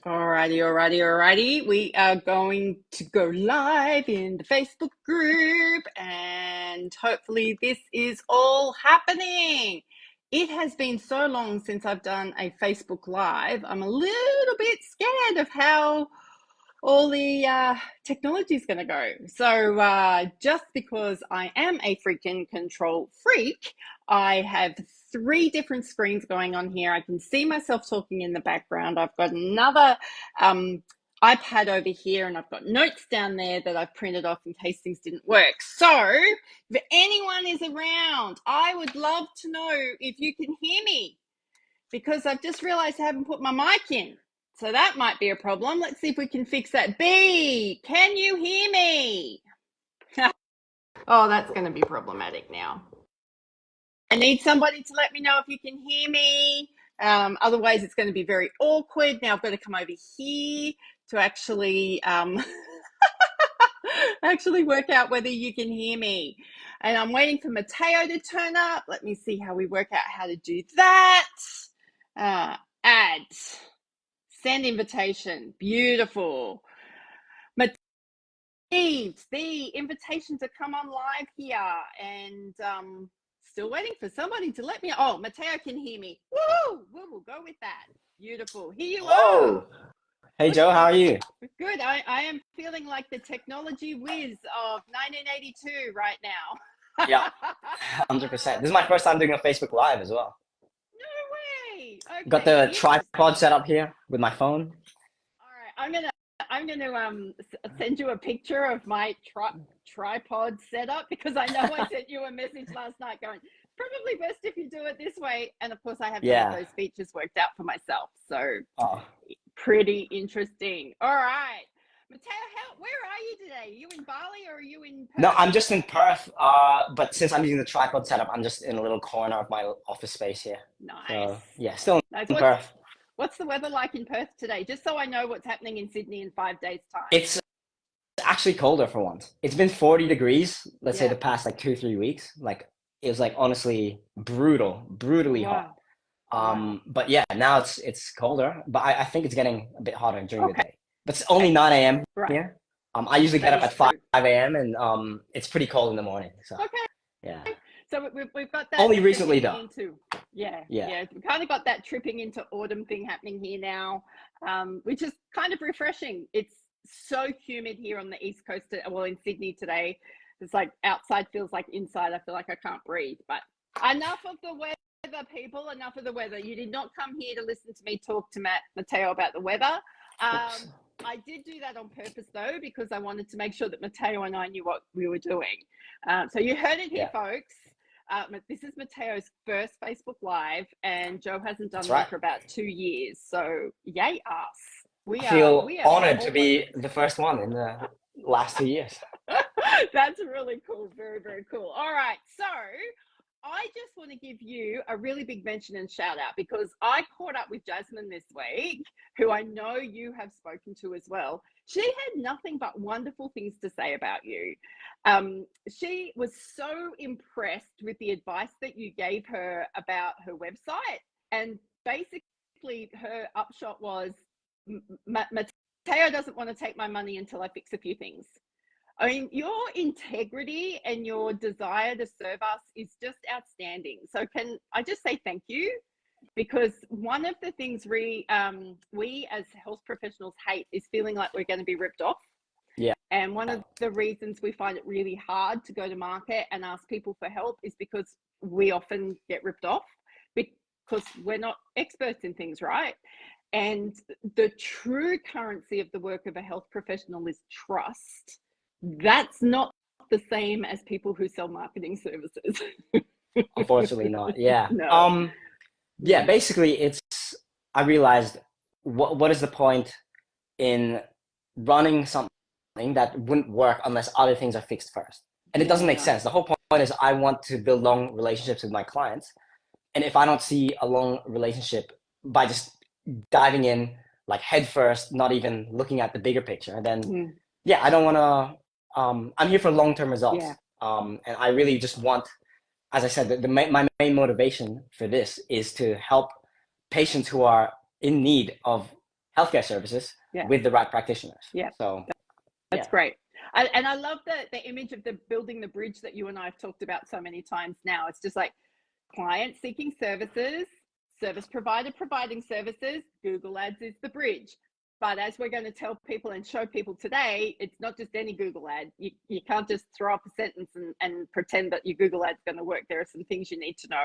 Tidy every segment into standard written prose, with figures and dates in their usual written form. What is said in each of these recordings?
Alrighty. We are going to go live in the Facebook group and hopefully this is all happening. It has been so long since I've done a Facebook Live. I'm a little bit scared of how all the technology is going to go. So just because I am a freaking control freak, I have three different screens going on here. I can see myself talking in the background. I've got another iPad over here, and I've got notes down there that I've printed off in case things didn't work. So if anyone is around, I would love to know if you can hear me, because I've just realized I haven't put my mic in. So that might be a problem. Let's see if we can fix that. B, can you hear me? Oh, that's going to be problematic now. I need somebody to let me know if you can hear me. Otherwise, it's going to be very awkward. Now I've got to come over here to actually actually work out whether you can hear me. And I'm waiting for Matteo to turn up. Let me see how we work out how to do that. Add. Send invitation. Beautiful. The invitation to come on live here, and still waiting for somebody to let me. Oh, Matteo can hear me. Woo! We'll go with that. Beautiful. Here you are. Hey, Joe, how are you? Good. I am feeling like the technology whiz of 1982 right now. Yeah, 100%. This is my first time doing a Facebook Live as well. No way. Okay. Got the tripod set up here with my phone. All right, I'm gonna send you a picture of my tripod setup, because I know I sent you a message last night going, probably best if you do it this way. And of course, I have some of those features worked out for myself. So pretty interesting. All right, Matteo, where are you today? Are you in Bali or are you in Perth? No, I'm just in Perth. But since I'm using the tripod setup, I'm just in a little corner of my office space here. Nice. So, yeah, still in Perth. What's the weather like in Perth today? Just so I know what's happening in Sydney in 5 days' time. It's actually colder for once. It's been 40 degrees, let's say the past like 2-3 weeks. Like it was like honestly brutally hot. But yeah, now it's colder, but I think it's getting a bit hotter during the day. But it's only 9 a.m. here. I usually get up at 5 a.m. and it's pretty cold in the morning. So yeah. So we've got that. Only recently though. Yeah. We've kind of got that tripping into autumn thing happening here now, which is kind of refreshing. It's so humid here on the East Coast, well, in Sydney today. It's like outside feels like inside. I feel like I can't breathe. But enough of the weather, people. Enough of the weather. You did not come here to listen to me talk to Matteo about the weather. I did do that on purpose though, because I wanted to make sure that Matteo and I knew what we were doing. So you heard it here, folks. This is Matteo's first Facebook Live, and Joe hasn't done one for about 2 years. So yay us! We feel honored to be the first one in the last 2 years. That's really cool. Very, very cool. All right, so I just want to give you a really big mention and shout out, because I caught up with Jasmine this week, who I know you have spoken to as well. She had nothing but wonderful things to say about you. She was so impressed with the advice that you gave her about her website. And basically her upshot was, Matteo doesn't want to take my money until I fix a few things. I mean, your integrity and your desire to serve us is just outstanding. So can I just say thank you? Because one of the things we as health professionals hate is feeling like we're going to be ripped off. Yeah. And one of the reasons we find it really hard to go to market and ask people for help is because we often get ripped off, because we're not experts in things, right? And the true currency of the work of a health professional is trust. That's not the same as people who sell marketing services. Unfortunately not. Yeah. No. Yeah, basically I realized what is the point in running something that wouldn't work unless other things are fixed first. And it doesn't make sense. The whole point is I want to build long relationships with my clients. And if I don't see a long relationship by just diving in like head first, not even looking at the bigger picture, then I don't want to, I'm here for long-term results. And I really just want, as I said, my main motivation for this is to help patients who are in need of healthcare services with the right practitioners. Yeah. So that's great. And I love the image of the building the bridge that you and I have talked about so many times now. It's just like client seeking services, service provider providing services, Google Ads is the bridge. But as we're going to tell people and show people today, it's not just any Google ad. You can't just throw up a sentence and pretend that your Google ad's going to work. There are some things you need to know.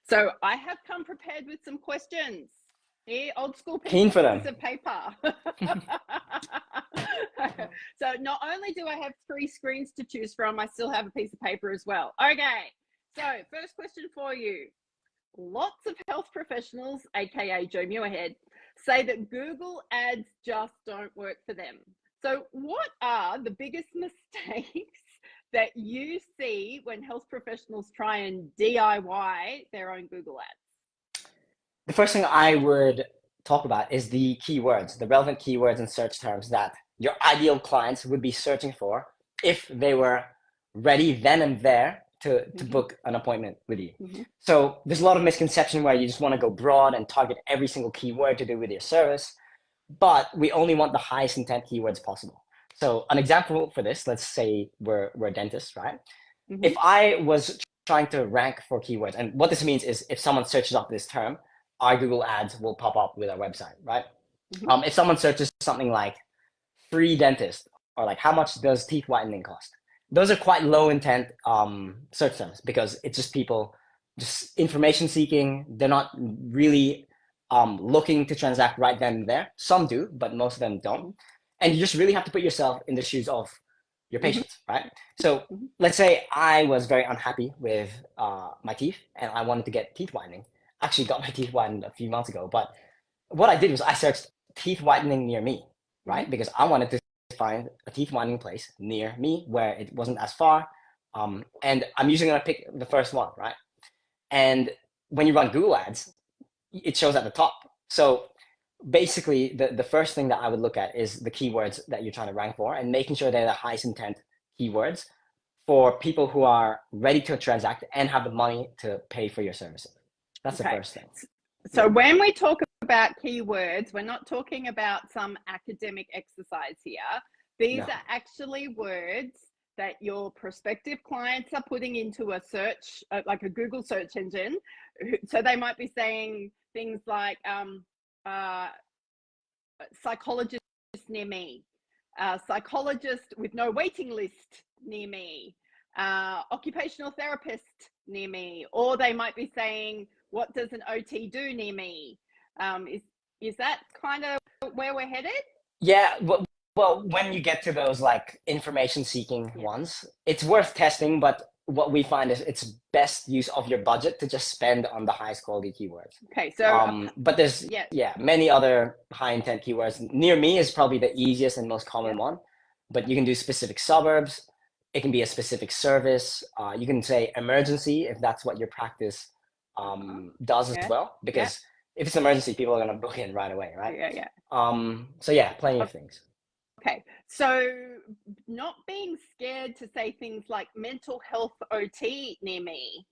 So I have come prepared with some questions. Here, old school keen for them. Piece of paper. So not only do I have 3 screens to choose from, I still have a piece of paper as well. Okay, so first question for you. Lots of health professionals, aka Joe Muirhead, say that Google ads just don't work for them. So what are the biggest mistakes that you see when health professionals try and DIY their own Google ads? The first thing I would talk about is the keywords, the relevant keywords and search terms that your ideal clients would be searching for if they were ready then and there to book an appointment with you. So there's a lot of misconception where you just want to go broad and target every single keyword to do with your service, but we only want the highest intent keywords possible. So an example for this, let's say we're dentists, right? If I was trying to rank for keywords, and what this means is if someone searches up this term, our Google ads will pop up with our website, right? If someone searches something like free dentist, or like how much does teeth whitening cost, those are quite low intent search terms because it's just people just information seeking. They're not really looking to transact right then and there. Some do, but most of them don't. And you just really have to put yourself in the shoes of your patients, right? So let's say I was very unhappy with my teeth and I wanted to get teeth whitening. I actually got my teeth whitened a few months ago, but what I did was I searched teeth whitening near me, right? Because I wanted to find a teeth whitening place near me where it wasn't as far. And I'm usually going to pick the first one, right? And when you run Google ads, it shows at the top. So basically the first thing that I would look at is the keywords that you're trying to rank for and making sure they're the highest intent keywords for people who are ready to transact and have the money to pay for your services. That's the first thing. So when we talk about keywords, we're not talking about some academic exercise here. These are actually words that your prospective clients are putting into a search, like a Google search engine. So they might be saying things like psychologist near me, psychologist with no waiting list near me, occupational therapist near me, or they might be saying, what does an OT do near me? Is that kind of where we're headed? Yeah, well, when you get to those like information seeking ones, it's worth testing, but what we find is it's best use of your budget to just spend on the highest quality keywords. Okay, so but there's many other high intent keywords. Near me is probably the easiest and most common one, but you can do specific suburbs. It can be a specific service. You can say emergency if that's what your practice does as well, because if it's an emergency, people are going to book in right away, right? So yeah, plenty of things. Okay, so not being scared to say things like mental health OT near me,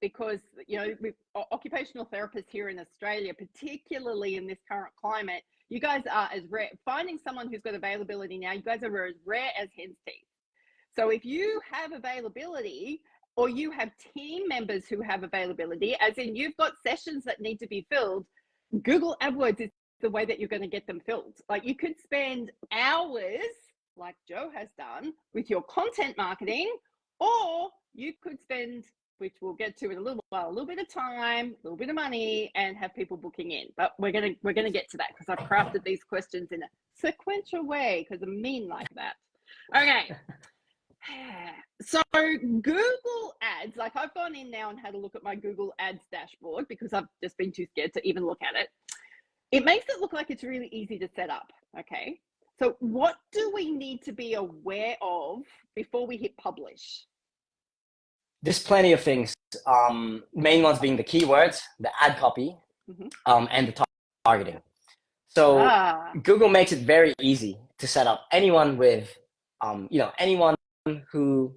because, you know, with occupational therapists here in Australia, particularly in this current climate, you guys are as rare. Finding someone who's got availability now, you guys are as rare as hen's teeth. So if you have availability, or you have team members who have availability, as in you've got sessions that need to be filled, Google AdWords is the way that you're going to get them filled. Like you could spend hours, like Joe has done, with your content marketing, or you could spend, which we'll get to in a little while, a little bit of time, a little bit of money, and have people booking in. But we're gonna get to that because I've crafted these questions in a sequential way because I'm mean like that. Okay. So Google Ads, like I've gone in now and had a look at my Google Ads dashboard because I've just been too scared to even look at it. It makes it look like it's really easy to set up. Okay. So what do we need to be aware of before we hit publish? There's plenty of things. Main ones being the keywords, the ad copy, and the targeting. So Google makes it very easy to set up. Anyone with, anyone who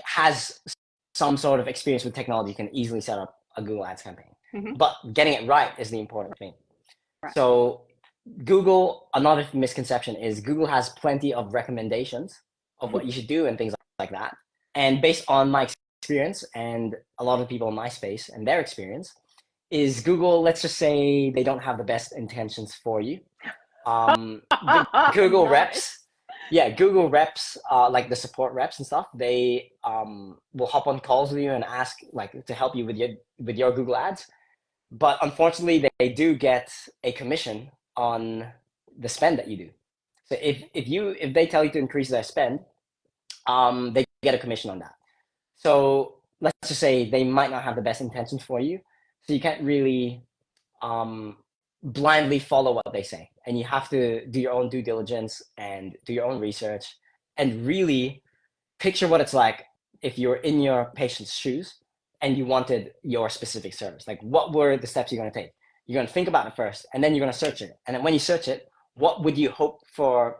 has some sort of experience with technology can easily set up a Google Ads campaign. But getting it right is the important thing. So Google, another misconception is Google has plenty of recommendations of what you should do and things like that. And based on my experience and a lot of people in my space and their experience, is Google, let's just say they don't have the best intentions for you. The Google Nice. reps, yeah, Google reps, like the support reps and stuff, they will hop on calls with you and ask like to help you with your Google ads. But unfortunately, they do get a commission on the spend that you do. So if they tell you to increase their spend, they get a commission on that. So let's just say they might not have the best intentions for you, so you can't really um, blindly follow what they say, and you have to do your own due diligence and do your own research, and really picture what it's like if you're in your patient's shoes and you wanted your specific service. Like, what were the steps you're going to take? You're going to think about it first, and then you're going to search it. And then when you search it, what would you hope for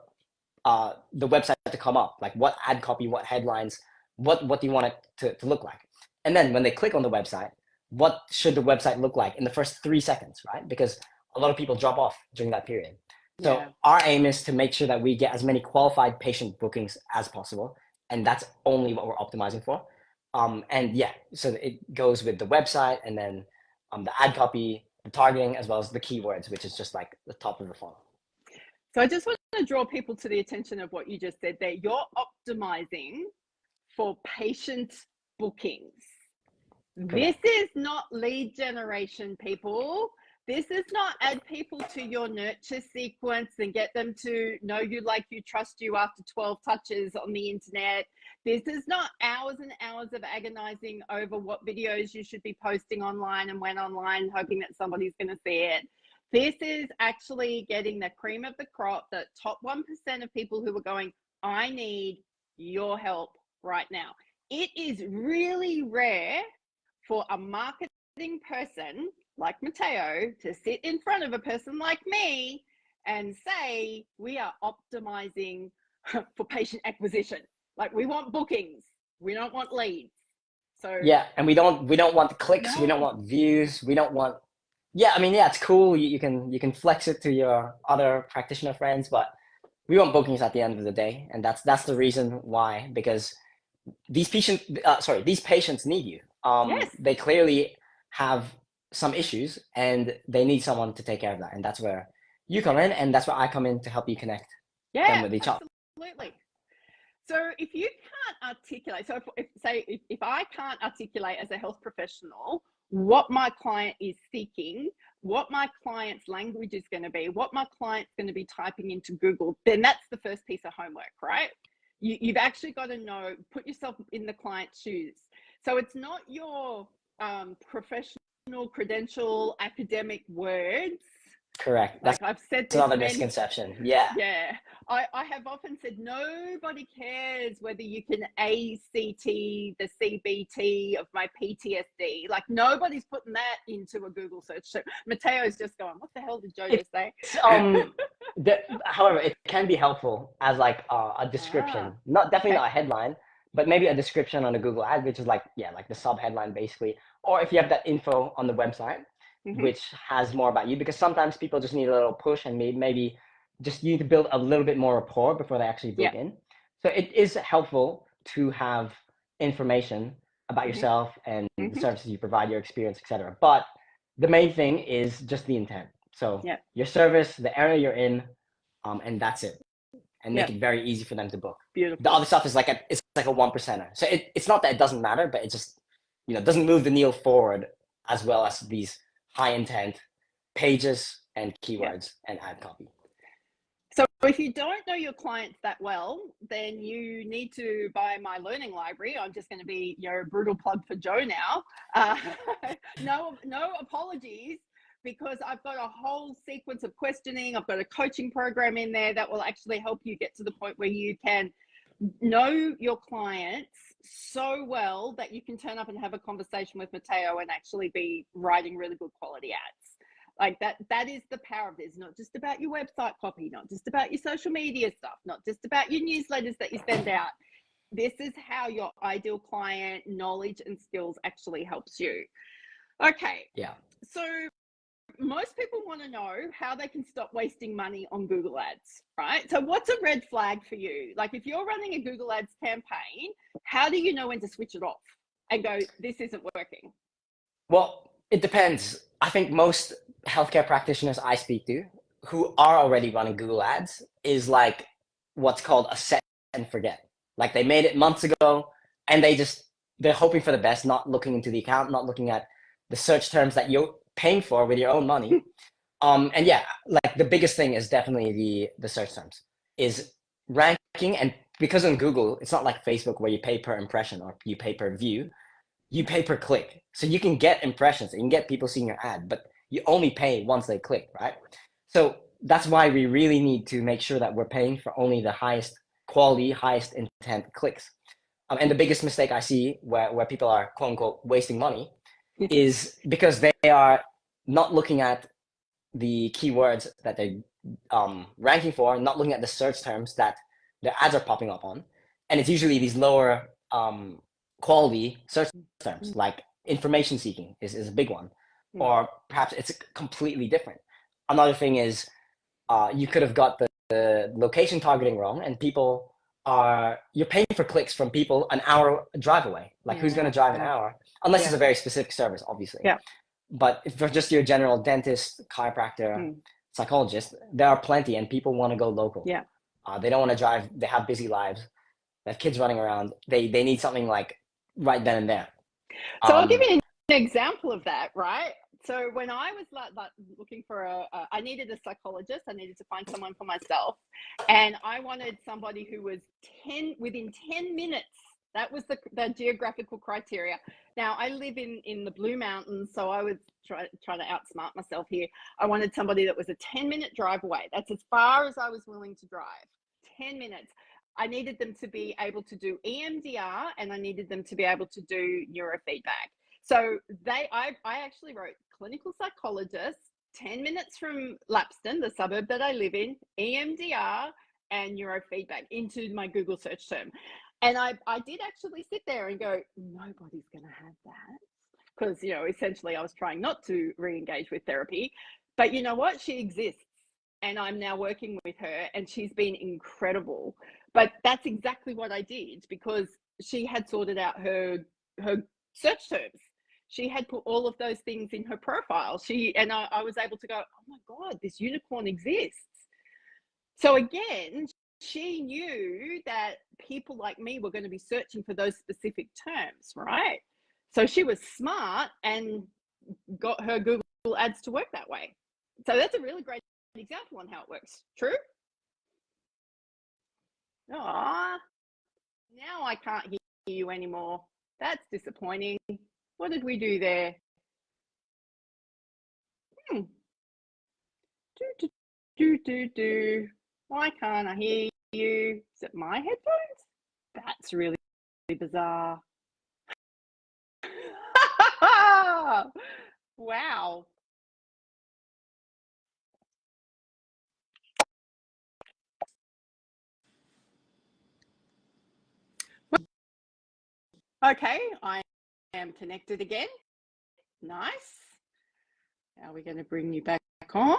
the website to come up? Like, what ad copy, what headlines, what do you want it to look like? And then when they click on the website, what should the website look like in the first 3 seconds, right? Because a lot of people drop off during that period. So Yeah. our aim is to make sure that we get as many qualified patient bookings as possible, and that's only what we're optimizing for. And yeah, so it goes with the website, and then the ad copy, the targeting, as well as the keywords, which is just like the top of the funnel. So I just want to draw people to the attention of what you just said there. You're optimizing for patient bookings. This Correct. is not lead generation, people. This is not add people to your nurture sequence and get them to know you, like you, trust you after 12 touches on the internet. This is not hours and hours of agonizing over what videos you should be posting online and when online, hoping that somebody's going to see it. This is actually getting the cream of the crop, the top 1% of people who are going, I need your help right now. It is really rare for a marketing person like Matteo to sit in front of a person like me and say, we are optimizing for patient acquisition. Like, we want bookings, we don't want leads. So Yeah, and we don't want clicks, we don't no. want views, we don't want. Yeah, I mean, yeah, it's cool. You can flex it to your other practitioner friends, but we want bookings at the end of the day, and that's the reason why. Because these patients need you. Yes. They clearly have some issues, and they need someone to take care of that, and that's where you come in, and that's where I come in to help you connect them Yeah, with each other. absolutely. So if you can't articulate, so if I can't articulate as a health professional what my client is seeking, what my client's language is going to be, what my client's going to be typing into Google, then that's the first piece of homework, right? You've actually got to know, put yourself in the client's shoes. So it's not your professional, credential, academic words. Correct. That's Like I've said this another many. misconception. Yeah. Yeah, I have often said nobody cares whether you can ACT the CBT of my PTSD. Like, nobody's putting that into a Google search. So Matteo's just going, what the hell did Joe just say? It's however, it can be helpful as like a description, Ah, not definitely okay. not a headline, but maybe a description on a Google ad, which is like, yeah, like the sub headline basically. Or if you have that info on the website, Mm-hmm. which has more about you, because sometimes people just need a little push, and maybe just you need to build a little bit more rapport before they actually Yeah. book in. So it is helpful to have information about Mm-hmm. yourself and the Mm-hmm. services you provide, your experience, etc. But the main thing is just the intent. So Yeah. your service, the area you're in, and that's it. And Yeah. make it very easy for them to book. The Beautiful. other stuff is like it's like a 1%er. So it's not that it doesn't matter, but it just doesn't move the needle forward as well as these high intent pages and Yeah. keywords and ad copy. So if you don't know your clients that well, then you need to buy my learning library. I'm just going to be your brutal plug for Joe now. No apologies, because I've got a whole sequence of questioning. I've got a coaching program in there that will actually help you get to the point where you can know your clients so well that you can turn up and have a conversation with Matteo and actually be writing really good quality ads. Like that is the power of this. Not just about your website copy, not just about your social media stuff, not just about your newsletters that you send out. This is how your ideal client knowledge and skills actually helps you. Okay. Yeah. So most people want to know how they can stop wasting money on Google Ads, right? So what's a red flag for you? Like if you're running a Google Ads campaign, how do you know when to switch it off and go, this isn't working? Well, it depends. I think most healthcare practitioners I speak to who are already running Google Ads is like what's called a set and forget. Like they made it months ago and they're hoping for the best, not looking into the account, not looking at the search terms that you're paying for with your own money. And yeah, like the biggest thing is definitely the search terms is ranking. And because on Google, it's not like Facebook where you pay per impression or you pay per view, you pay per click. So you can get impressions, you can get people seeing your ad, but you only pay once they click, right? So that's why we really need to make sure that we're paying for only the highest quality, highest intent clicks. And the biggest mistake I see where people are quote unquote wasting money is because they are not looking at the keywords that they're ranking for, not looking at the search terms that their ads are popping up on. And it's usually these lower quality search terms, like information seeking is a big one, or perhaps it's completely different. Another thing is you could have got the location targeting wrong, and you're paying for clicks from people an hour drive away. Like who's going to drive an hour? Unless it's a very specific service, obviously. Yeah. But if for just your general dentist, chiropractor, psychologist, there are plenty, and people want to go local. Yeah. They don't want to drive. They have busy lives. They have kids running around. They need something like right then and there. So I'll give you an example of that, right? So when I was like looking for I needed a psychologist. I needed to find someone for myself, and I wanted somebody who was within 10 minutes. That was the geographical criteria. Now I live in the Blue Mountains, so I was trying to outsmart myself here. I wanted somebody that was a 10-minute drive away. That's as far as I was willing to drive. 10 minutes. I needed them to be able to do EMDR, and I needed them to be able to do neurofeedback. So I actually wrote clinical psychologist, 10 minutes from Lapston, the suburb that I live in, EMDR and neurofeedback into my Google search term. And I did actually sit there and go, nobody's going to have that. Because, essentially I was trying not to re-engage with therapy. But you know what? She exists. And I'm now working with her, and she's been incredible. But that's exactly what I did, because she had sorted out her search terms. She had put all of those things in her profile. I was able to go, oh my God, this unicorn exists. So again, she knew that people like me were going to be searching for those specific terms, right? So she was smart and got her Google Ads to work that way. So that's a really great example on how it works. True? Ah, now I can't hear you anymore. That's disappointing. What did we do there? Why can't I hear you? Is it my headphones? That's really bizarre. Wow. Okay, I am connected again. Nice. Now we're going to bring you back on.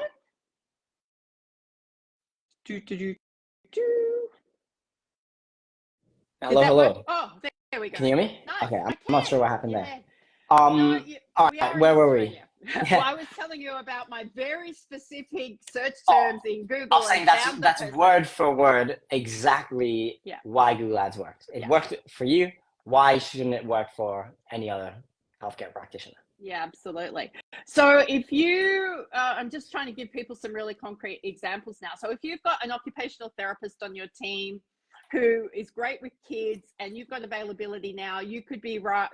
Hello. Oh, there we go. Can you hear me? Nice. Okay, I'm not sure what happened there. No, all right, where were we? Well, I was telling you about my very specific search terms in Google. I was saying that's word for word exactly why Google Ads works. It worked for you. Why shouldn't it work for any other healthcare practitioner? Yeah, absolutely. So if you, I'm just trying to give people some really concrete examples now. So if you've got an occupational therapist on your team who is great with kids, and you've got availability now, you could write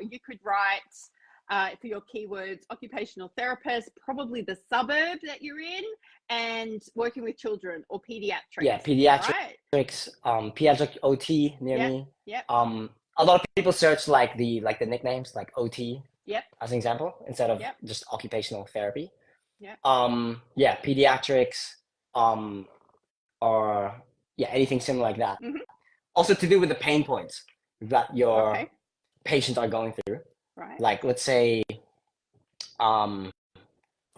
for your keywords, occupational therapist, probably the suburb that you're in, and working with children or pediatrics. Yeah, pediatrics, right? Pediatric OT near me. Yep. A lot of people search like the nicknames like OT. Yep. As an example, instead of just occupational therapy. Yeah. Pediatrics, or anything similar like that. Mm-hmm. Also to do with the pain points that your patients are going through. Right. Like let's say,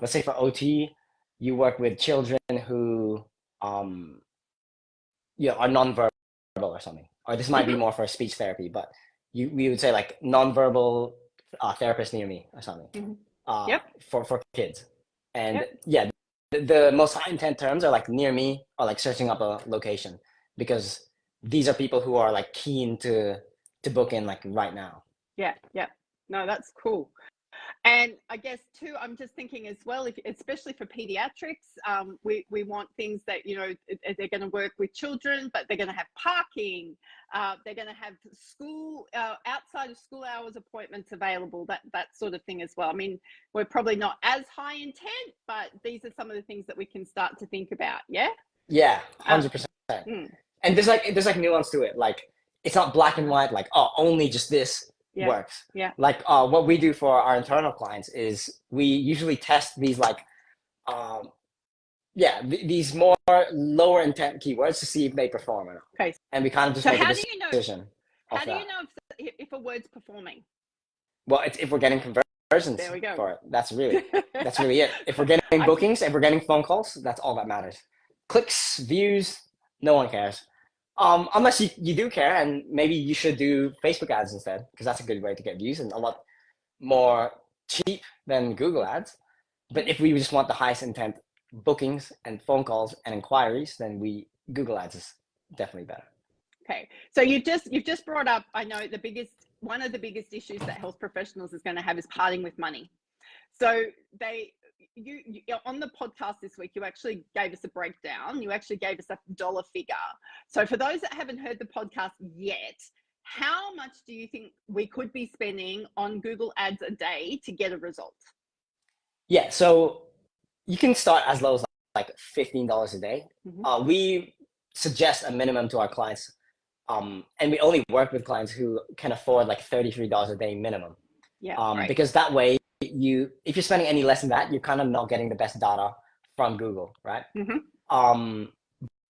let's say for OT, you work with children who are nonverbal or something, or this might be Mm-hmm. more for speech therapy, but we would say like nonverbal therapist near me or something, Mm-hmm. Yep. for kids. And Yep. yeah, the most high intent terms are like near me or like searching up a location, because these are people who are like keen to book in like right now. Yeah. Yeah. No, that's cool. And I guess too, I'm just thinking as well, if especially for pediatrics, we want things that, you know, they're going to work with children, but they're going to have parking. They're going to have school outside of school hours appointments available. That sort of thing as well. I mean, we're probably not as high intent, but these are some of the things that we can start to think about. Yeah. Yeah, Uh, 100%. mm, And there's like nuance to it. Like it's not black and white. Like, oh, only just this yeah. works. Yeah. Like what we do for our internal clients is we usually test these like um, these more lower intent keywords to see if they perform or not. Okay. And we kind of just So make a how do you know? decision How off do you that. know if a word's performing? Well, it's if we're getting conversions There we go. for it. That's really it. If we're getting bookings, if we're getting phone calls, that's all that matters. Clicks, views, no one cares. Unless you do care, and maybe you should do Facebook ads instead, because that's a good way to get views and a lot more cheap than Google ads. But if we just want the highest intent bookings and phone calls and inquiries, then Google ads is definitely better. Okay, so you've just brought up, I know one of the biggest issues that health professionals is going to have is parting with money. So you on the podcast this week, you actually gave us a breakdown. You actually gave us a dollar figure. So for those that haven't heard the podcast yet, how much do you think we could be spending on Google ads a day to get a result? Yeah, so you can start as low as like $15 a day. Mm-hmm. We suggest a minimum to our clients, and we only work with clients who can afford like $33 a day minimum. Yeah, right. Because that way, if you're spending any less than that, you're kind of not getting the best data from Google, right? Mm-hmm. Um,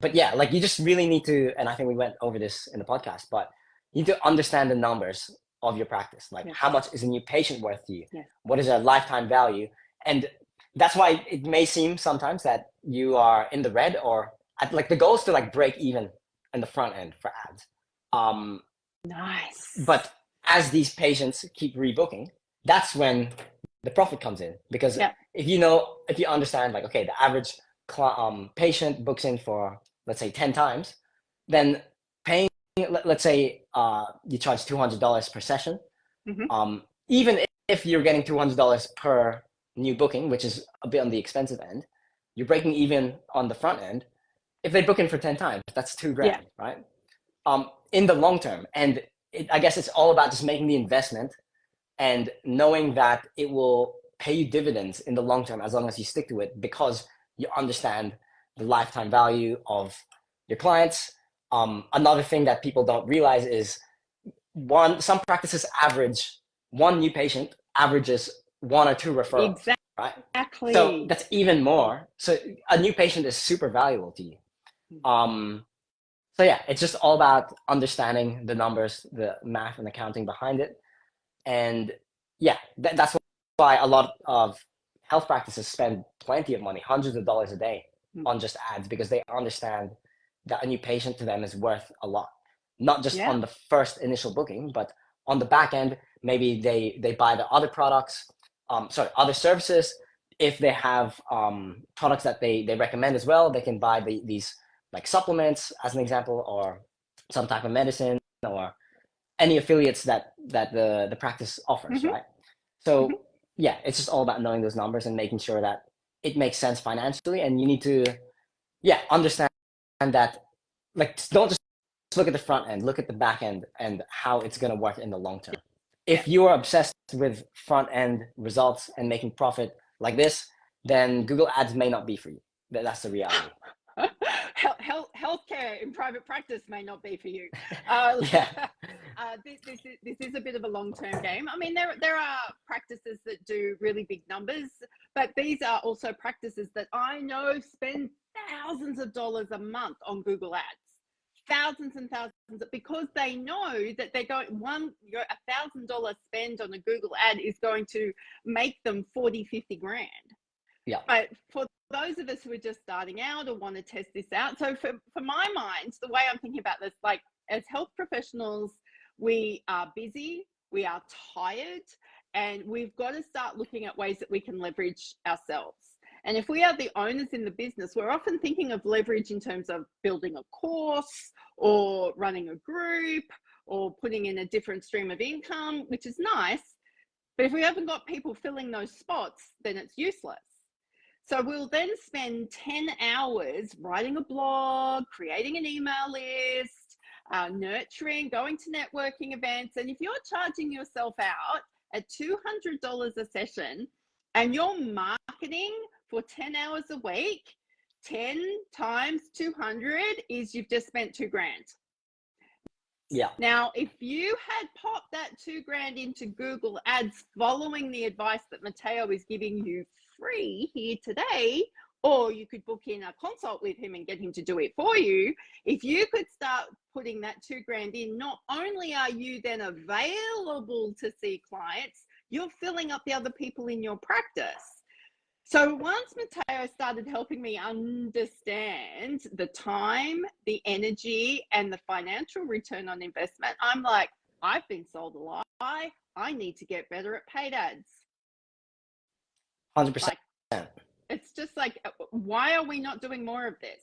but yeah, like you just really need to, and I think we went over this in the podcast, but you need to understand the numbers of your practice. Like Yes. how much is a new patient worth to you? Yes. What is their lifetime value? And that's why it may seem sometimes that you are in the red, or like the goal is to like break even in the front end for ads. Nice. But as these patients keep rebooking, that's when the profit comes in. Because Yeah. if you understand, like, okay, the average patient books in for, let's say, 10 times, then paying, let's say you charge $200 per session. Mm-hmm. Even if you're getting $200 per new booking, which is a bit on the expensive end, you're breaking even on the front end. If they book in for 10 times, that's $2,000, Yeah. right? In the long term. And I guess it's all about just making the investment and knowing that it will pay you dividends in the long term as long as you stick to it, because you understand the lifetime value of your clients. Another thing that people don't realize is some practices average one new patient averages one or two referrals, right? Exactly. So that's even more. So a new patient is super valuable to you. So yeah, it's just all about understanding the numbers, the math and accounting behind it. And yeah, that's why a lot of health practices spend plenty of money, hundreds of dollars a day on just ads, because they understand that a new patient to them is worth a lot. Not just on the first initial booking, but on the back end, maybe they buy the other products, other services. If they have products that they recommend as well, they can buy these like supplements as an example, or some type of medicine, or any affiliates that the practice offers, Mm-hmm. right? So yeah, it's just all about knowing those numbers and making sure that it makes sense financially. And you need to understand that, like, don't just look at the front end, look at the back end and how it's going to work in the long term. If you are obsessed with front end results and making profit like this, then Google ads may not be for you. That's the reality. Healthcare in private practice may not be for you. This is a bit of a long-term game. I mean, there are practices that do really big numbers, but these are also practices that I know spend thousands of dollars a month on Google ads. Thousands and thousands, because they know that they're going $1,000 spend on a Google ad is going to make them 40, 50 grand. Yeah. But for those of us who are just starting out or want to test this out, so for my mind, the way I'm thinking about this, like as health professionals, we are busy, we are tired, and we've got to start looking at ways that we can leverage ourselves. And if we are the owners in the business, we're often thinking of leverage in terms of building a course or running a group or putting in a different stream of income, which is nice. But if we haven't got people filling those spots, then it's useless. So we'll then spend 10 hours writing a blog, creating an email list, nurturing, going to networking events. And if you're charging yourself out at $200 a session and you're marketing for 10 hours a week, 10 times 200 is you've just spent $2,000. Yeah. Now, if you had popped that $2,000 into Google Ads following the advice that Matteo is giving you free here today, or you could book in a consult with him and get him to do it for you. If you could start putting that $2,000 in, not only are you then available to see clients, you're filling up the other people in your practice. So once Matteo started helping me understand the time, the energy, and the financial return on investment, I'm like, I've been sold a lie. I need to get better at paid ads. 100%. Like, it's just like, why are we not doing more of this?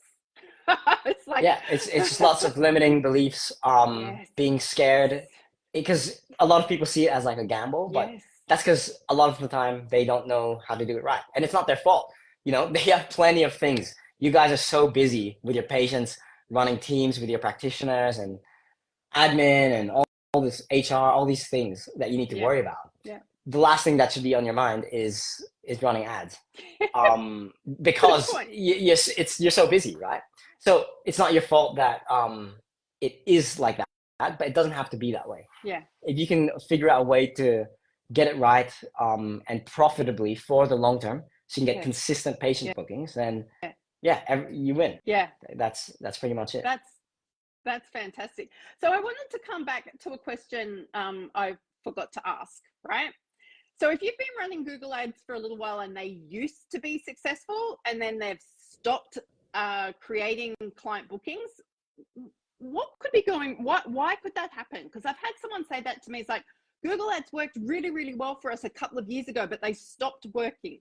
It's like, yeah, it's just lots of limiting beliefs, yes, being scared, because a lot of people see it as like a gamble, but yes, that's because a lot of the time they don't know how to do it right, and it's not their fault. You know, they have plenty of things. You guys are so busy with your patients, running teams with your practitioners and admin and all this HR, all these things that you need to yeah, worry about. yeah. The last thing that should be on your mind is running ads, Good because point. you're so busy, right? So it's not your fault that it is like that, but it doesn't have to be that way. Yeah. If you can figure out a way to get it right, and profitably for the long term, so you can get Yes. consistent patient Yeah. bookings, then you win. Yeah. That's pretty much it. That's fantastic. So I wanted to come back to a question I forgot to ask, right? So if you've been running Google Ads for a little while and they used to be successful and then they've stopped creating client bookings, what could be why could that happen? Because I've had someone say that to me. It's like, Google Ads worked really, really well for us a couple of years ago, but they stopped working.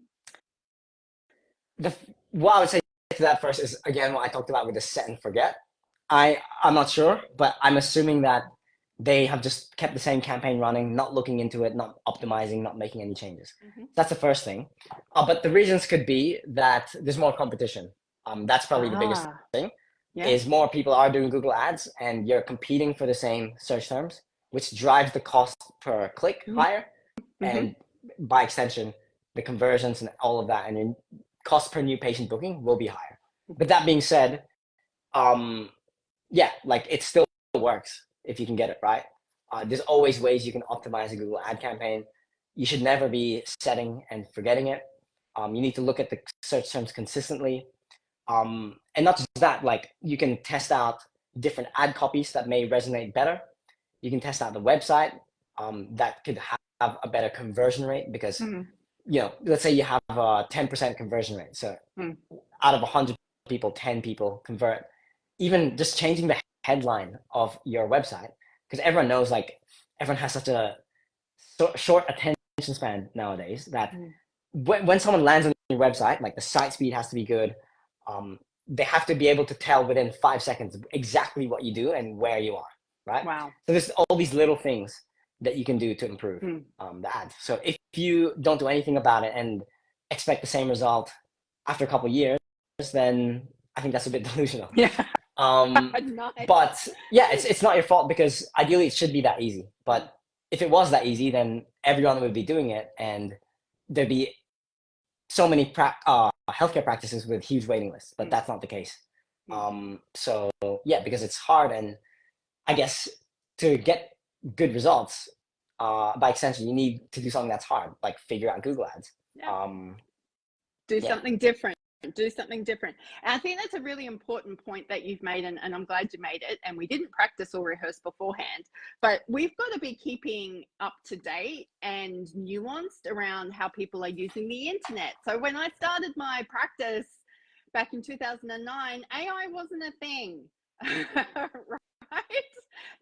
What I would say to that first is, again, what I talked about with the set and forget. I'm not sure, but I'm assuming that they have just kept the same campaign running, not looking into it, not optimizing, not making any changes. Mm-hmm. That's the first thing. But the reasons could be that there's more competition. That's probably the biggest thing. Yeah. Is more people are doing Google Ads and you're competing for the same search terms, which drives the cost per click higher. Mm-hmm. And by extension, the conversions and all of that, and your cost per new patient booking will be higher. But that being said, like it still works if you can get it right. There's always ways you can optimize a Google ad campaign. You should never be setting and forgetting it. You need to look at the search terms consistently. And not just that, like you can test out different ad copies that may resonate better. You can test out the website that could have a better conversion rate, because let's say you have a 10% conversion rate. So out of 100 people, 10 people convert. Even just changing the headline of your website, because everyone knows, like, everyone has such a short attention span nowadays that when someone lands on your website, like the site speed has to be good. They have to be able to tell within 5 seconds exactly what you do and where you are, right? Wow. So there's all these little things that you can do to improve the ads. So if you don't do anything about it and expect the same result after a couple of years, then I think that's a bit delusional. Yeah. Nice. But yeah, it's not your fault, because ideally it should be that easy. But if it was that easy, then everyone would be doing it, and there'd be so many healthcare practices with huge waiting lists. But that's not the case. So yeah, because it's hard, and I guess to get good results, by extension, you need to do something that's hard, like figure out Google Ads. Do something different. do something different. And I think that's a really important point that you've made, and I'm glad you made it. And we didn't practice or rehearse beforehand, but we've got to be keeping up to date and nuanced around how people are using the internet. So when I started my practice back in 2009, AI wasn't a thing. Right?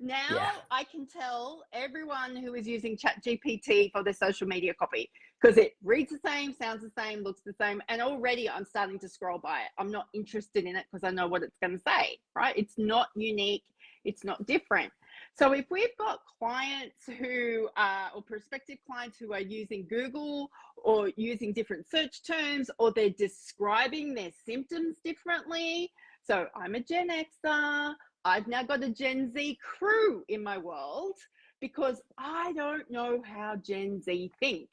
Now Yeah. I can tell everyone who is using ChatGPT for their social media copy, because it reads the same, sounds the same, looks the same, and already I'm starting to scroll by it. I'm not interested in it because I know what it's going to say, right? It's not unique, it's not different. So if we've got clients who are, or prospective clients who are using Google or using different search terms, or they're describing their symptoms differently. So I'm a Gen Xer. I've now got a Gen Z crew in my world because I don't know how Gen Z think.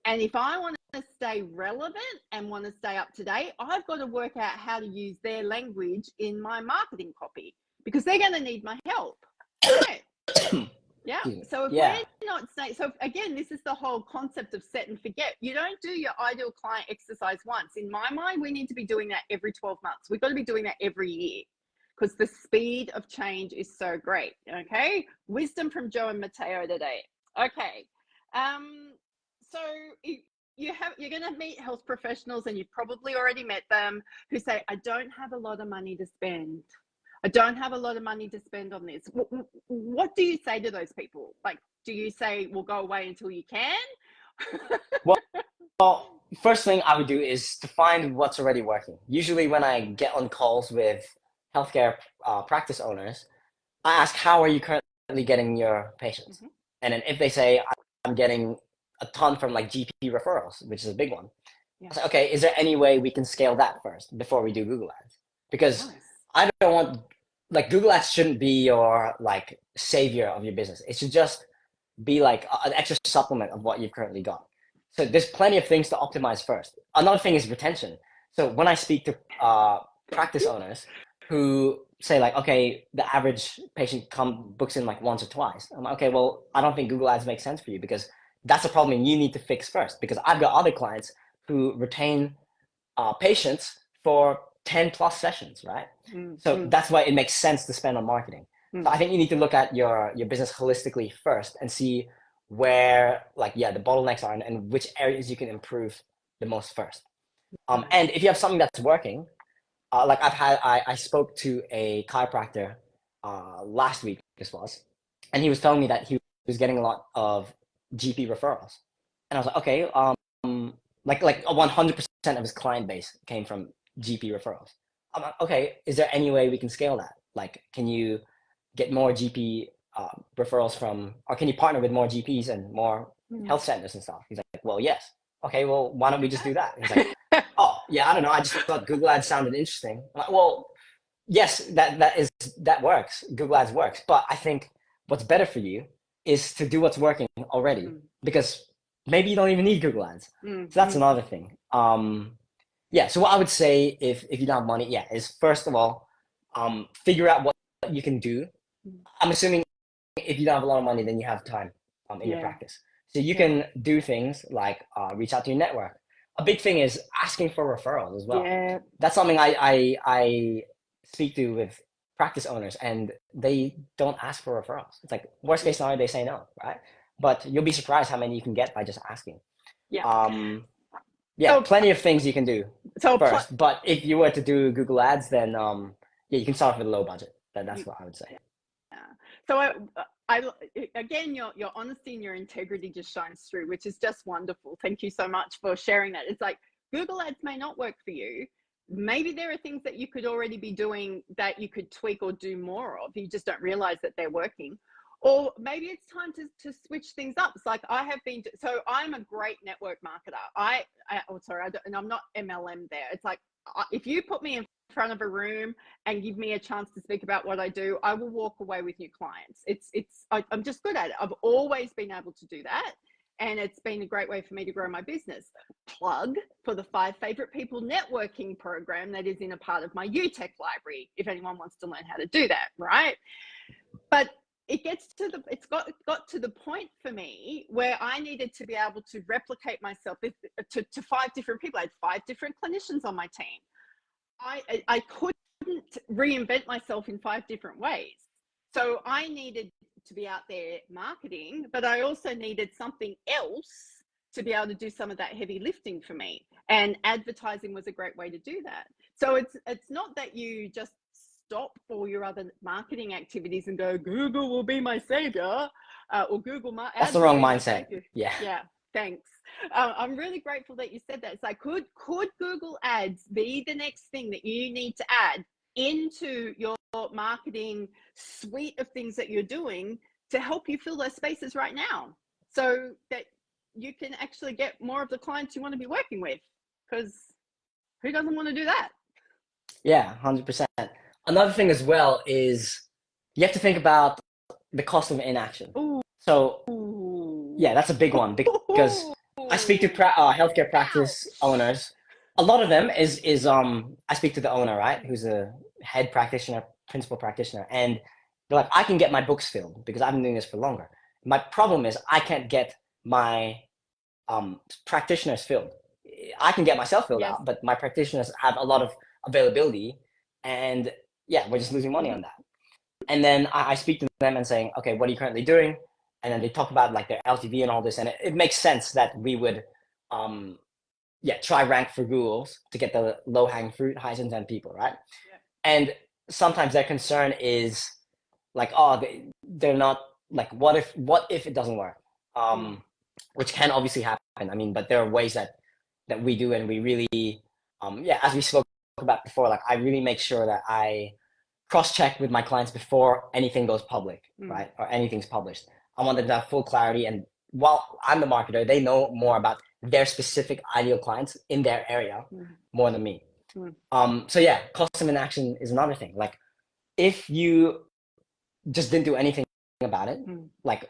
And if I want to stay relevant and want to stay up to date, I've got to work out how to use their language in my marketing copy because they're going to need my help. Right? Yeah. So if we're not saying, so again, this is the whole concept of set and forget. You don't do your ideal client exercise once. In my mind, we need to be doing that every 12 months. We've got to be doing that every year because the speed of change is so great. Okay. Wisdom from Joe and Matteo today. Okay. So you're going to meet health professionals, and you've probably already met them, who say, I don't have a lot of money to spend. I don't have a lot of money to spend on this. What do you say to those people? Like, do you say, well, go away until you can? Well, first thing I would do is to find what's already working. Usually when I get on calls with healthcare practice owners, I ask, how are you currently getting your patients? Mm-hmm. And then if they say, I'm getting a ton from like GP referrals, which is a big one. Yeah. I say, okay, is there any way we can scale that first before we do Google Ads? Because Nice. I don't want, like, Google Ads shouldn't be your like savior of your business. It should just be like an extra supplement of what you've currently got. So there's plenty of things to optimize first. Another thing is retention. So when I speak to practice owners who say like, okay, the average patient books in like once or twice. I'm like, okay, well, I don't think Google Ads makes sense for you because that's a problem you need to fix first. Because I've got other clients who retain patients for 10 plus sessions, right? So that's why it makes sense to spend on marketing. So I think you need to look at your business holistically first and see where like, the bottlenecks are and which areas you can improve the most first. And if you have something that's working, like I spoke to a chiropractor last week, this was, and he was telling me that he was getting a lot of GP referrals. And I was like, okay, like 100% of his client base came from GP referrals. I'm like, okay, is there any way we can scale that? Like, can you get more GP referrals from, or can you partner with more GPs and more health centers and stuff? He's like, well, yes. Okay, well, why don't we just do that? He's like, oh, yeah, I don't know. I just thought Google Ads sounded interesting. I'm like, well, yes, that works. Google Ads works. But I think what's better for you is to do what's working already because maybe you don't even need Google Ads. So that's another thing. So what I would say if you don't have money, is first of all, figure out what you can do. I'm assuming if you don't have a lot of money, then you have time in your practice. So you can do things like reach out to your network. A big thing is asking for referrals as well. Yeah. That's something I speak to with practice owners, and they don't ask for referrals. It's like worst case scenario, they say no, right? But you'll be surprised how many you can get by just asking. So, plenty of things you can do first. But if you were to do Google Ads, then you can start with a low budget. That's what I would say. So I again, your honesty and your integrity just shines through, which is just wonderful. Thank you so much for sharing that. It's like Google Ads may not work for you. Maybe there are things that you could already be doing that you could tweak or do more of. You just don't realize that they're working. Or maybe it's time to switch things up. It's like I have been, so I'm a great network marketer. And I'm not MLM there. It's like, if you put me in front of a room and give me a chance to speak about what I do, I will walk away with new clients. I'm just good at it. I've always been able to do that. And it's been a great way for me to grow my business. Plug for the 5 Favorite People networking program that is in a part of my UTech library, if anyone wants to learn how to do that, right? But it's got to the point for me where I needed to be able to replicate myself to 5 different people. I had 5 different clinicians on my team. I couldn't reinvent myself in 5 different ways. So I needed to be out there marketing, but I also needed something else to be able to do some of that heavy lifting for me. And advertising was a great way to do that. So it's not that you just stop all your other marketing activities and go, Google will be my savior, or Google Ads. That's the wrong mindset. Yeah. Thanks. I'm really grateful that you said that. It's like, could Google Ads be the next thing that you need to add into your marketing suite of things that you're doing to help you fill those spaces right now, so that you can actually get more of the clients you want to be working with? Because who doesn't want to do that? Yeah, 100%. Another thing as well is you have to think about the cost of inaction. Ooh. So yeah, that's a big one, because I speak to healthcare practice owners. A lot of them is I speak to the owner, right, who's a head practitioner, principal practitioner, and they're like, I can get my books filled because I've been doing this for longer. My problem is I can't get my practitioners filled. I can get myself filled out, but my practitioners have a lot of availability, and yeah, we're just losing money on that. And then I speak to them and saying, okay, what are you currently doing? And then they talk about like their LTV and all this, and it makes sense that we would try rank for Googles to get the low-hanging fruit, highest intent people, right? And sometimes their concern is like, oh, they're not like, what if it doesn't work? Which can obviously happen. I mean, but there are ways that we do, and we really, as we spoke about before, like I really make sure that I cross-check with my clients before anything goes public, right? Or anything's published. I want them to have full clarity. And while I'm the marketer, they know more about their specific ideal clients in their area more than me. So yeah, cost of inaction is another thing. Like if you just didn't do anything about it, like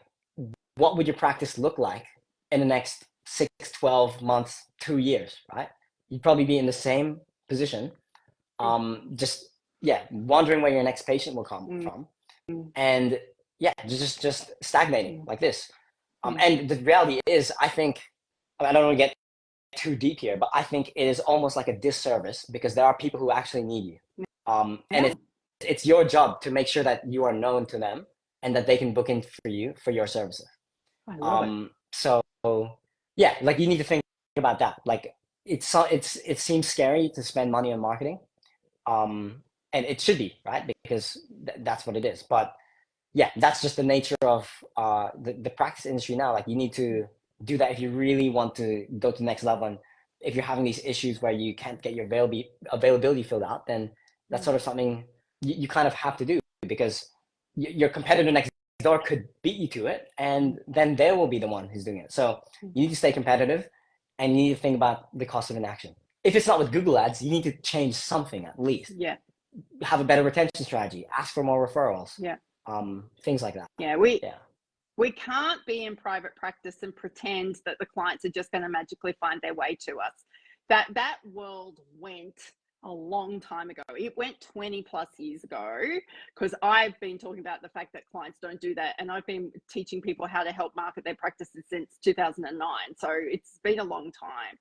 what would your practice look like in the next 6, 12 months, 2 years, right? You'd probably be in the same position, just wondering where your next patient will come from, and just stagnating like this. And the reality is, I think, I don't want to get too deep here, but I think it is almost like a disservice because there are people who actually need you, and it's your job to make sure that you are known to them and that they can book in for you for your services. I love it. So yeah, like you need to think about that. Like it seems scary to spend money on marketing, and it should be, right? Because that's what it is. But yeah, that's just the nature of the practice industry now. Like you need to do that if you really want to go to the next level. And if you're having these issues where you can't get your availability filled out, then that's sort of something you kind of have to do, because your competitor next door could beat you to it, and then they will be the one who's doing it. So you need to stay competitive, and you need to think about the cost of inaction. If it's not with Google Ads, you need to change something at least. Yeah. Have a better retention strategy. Ask for more referrals. Yeah. Things like that. Yeah. We can't be in private practice and pretend that the clients are just going to magically find their way to us. That world went a long time ago. It went 20 plus years ago, because I've been talking about the fact that clients don't do that. And I've been teaching people how to help market their practices since 2009. So it's been a long time.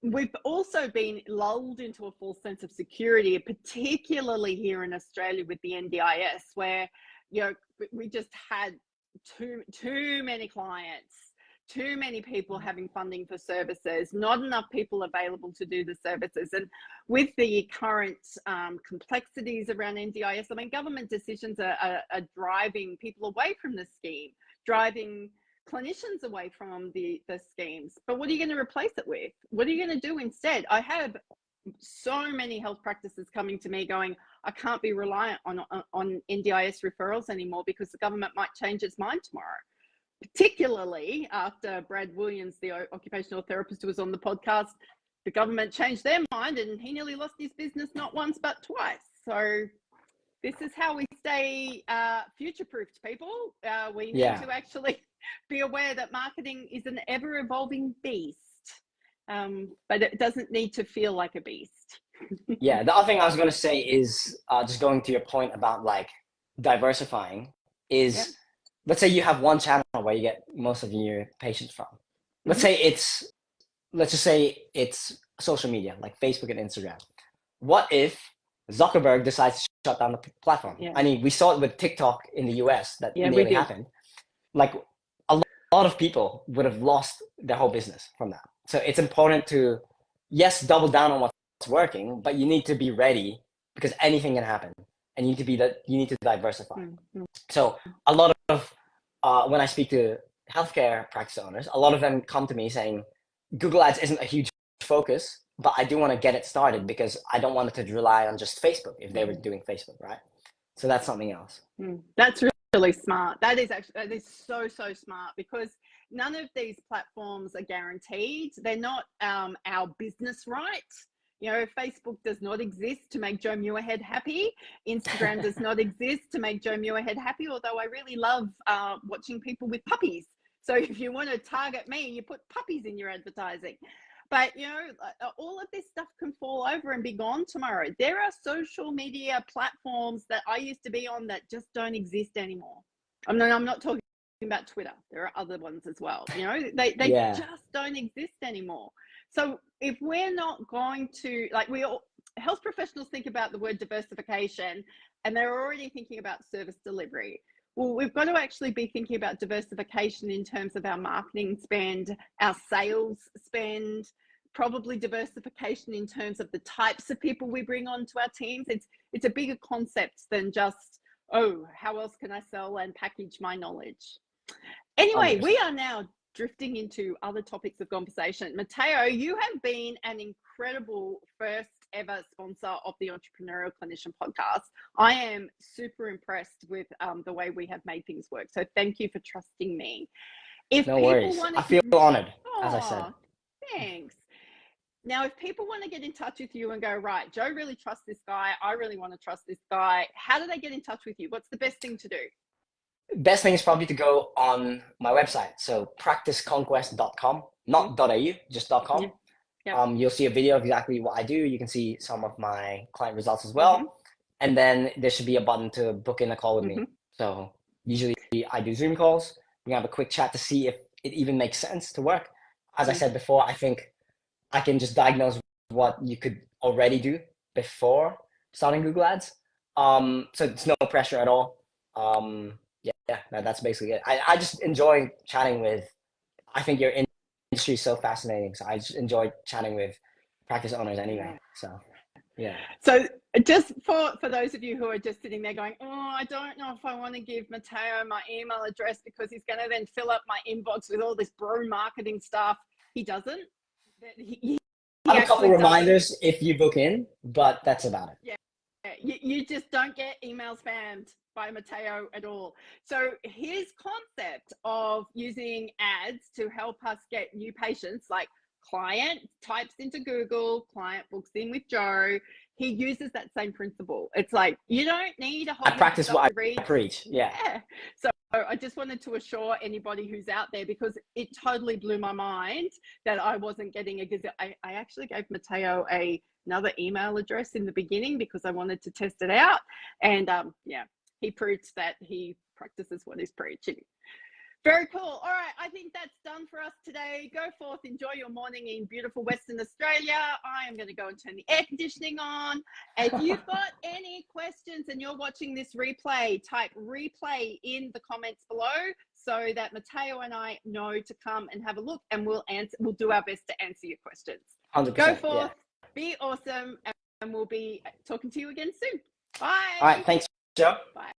We've also been lulled into a false sense of security, particularly here in Australia with the NDIS, where, we just had too many clients, too many people having funding for services, not enough people available to do the services. And with the current complexities around NDIS, I mean, government decisions are driving people away from the scheme, driving clinicians away from the schemes. But what are you going to replace it with? What are you going to do instead? I have so many health practices coming to me going, I can't be reliant on NDIS referrals anymore because the government might change its mind tomorrow. Particularly after Brad Williams, the occupational therapist who was on the podcast, the government changed their mind and he nearly lost his business not once but twice. So this is how we stay future-proofed, people. We need to actually be aware that marketing is an ever-evolving beast, but it doesn't need to feel like a beast. Yeah, the other thing I was going to say is just going to your point about like diversifying. is, let's say you have one channel where you get most of your patients from. Let's say let's just say it's social media like Facebook and Instagram. What if Zuckerberg decides to shut down the platform? I mean, we saw it with TikTok in the US that nearly happened. Like a lot of people would have lost their whole business from that. So it's important to, yes, double down on what's working, but you need to be ready because anything can happen, and you need to diversify. So a lot of when I speak to healthcare practice owners, a lot of them come to me saying, Google Ads isn't a huge focus, but I do want to get it started because I don't want it to rely on just Facebook if they were doing Facebook, right? So that's something else. That's really smart. That is so smart, because none of these platforms are guaranteed. They're not our business rights. You know, Facebook does not exist to make Joe Muirhead happy. Instagram does not exist to make Joe Muirhead happy, although I really love watching people with puppies. So if you want to target me, you put puppies in your advertising. But, you know, all of this stuff can fall over and be gone tomorrow. There are social media platforms that I used to be on that just don't exist anymore. I'm not talking about Twitter. There are other ones as well. You know, they just don't exist anymore. So if we're not going to, like, health professionals think about the word diversification, and they're already thinking about service delivery. Well, we've got to actually be thinking about diversification in terms of our marketing spend, our sales spend, probably diversification in terms of the types of people we bring onto our teams. It's a bigger concept than just, oh, how else can I sell and package my knowledge? Anyway, 100%. We are now drifting into other topics of conversation. Matteo, you have been an incredible first ever sponsor of the Entrepreneurial Clinician podcast. I am super impressed with the way we have made things work. So thank you for trusting me. No worries. I feel honored, as I said. Thanks. Now, if people want to get in touch with you and go, right, Joe really trusts this guy, I really want to trust this guy, how do they get in touch with you? What's the best thing to do? Best thing is probably to go on my website. So practiceconquest.com, not .au, just .com. You'll see a video of exactly what I do. You can see some of my client results as well. And then there should be a button to book in a call with me. So usually I do Zoom calls. We have a quick chat to see if it even makes sense to work. As I said before, I think I can just diagnose what you could already do before starting Google Ads. So it's no pressure at all. That's basically it. I just enjoy chatting with, I think your industry is so fascinating. So I just enjoy chatting with practice owners anyway. So, yeah. So just for those of you who are just sitting there going, oh, I don't know if I want to give Matteo my email address because he's going to then fill up my inbox with all this bro marketing stuff. He doesn't. He I have a couple reminders if you book in, but that's about it. Yeah. You just don't get email spammed by Matteo at all. So his concept of using ads to help us get new patients, like client types into Google, client books in with Joe, he uses that same principle. It's like, you don't need a whole I practice what I preach. Yeah. So I just wanted to assure anybody who's out there, because it totally blew my mind that I wasn't getting I actually gave Matteo another email address in the beginning because I wanted to test it out. And he proved that he practices what he's preaching. Very cool. All right, I think that's done for us today. Go forth, enjoy your morning in beautiful Western Australia. I am going to go and turn the air conditioning on. If you've got any questions and you're watching this replay, type replay in the comments below so that Matteo and I know to come and have a look, and we'll do our best to answer your questions. 100%. Go forth, be awesome, and we'll be talking to you again soon. Bye. All right, thanks, Joe. Bye.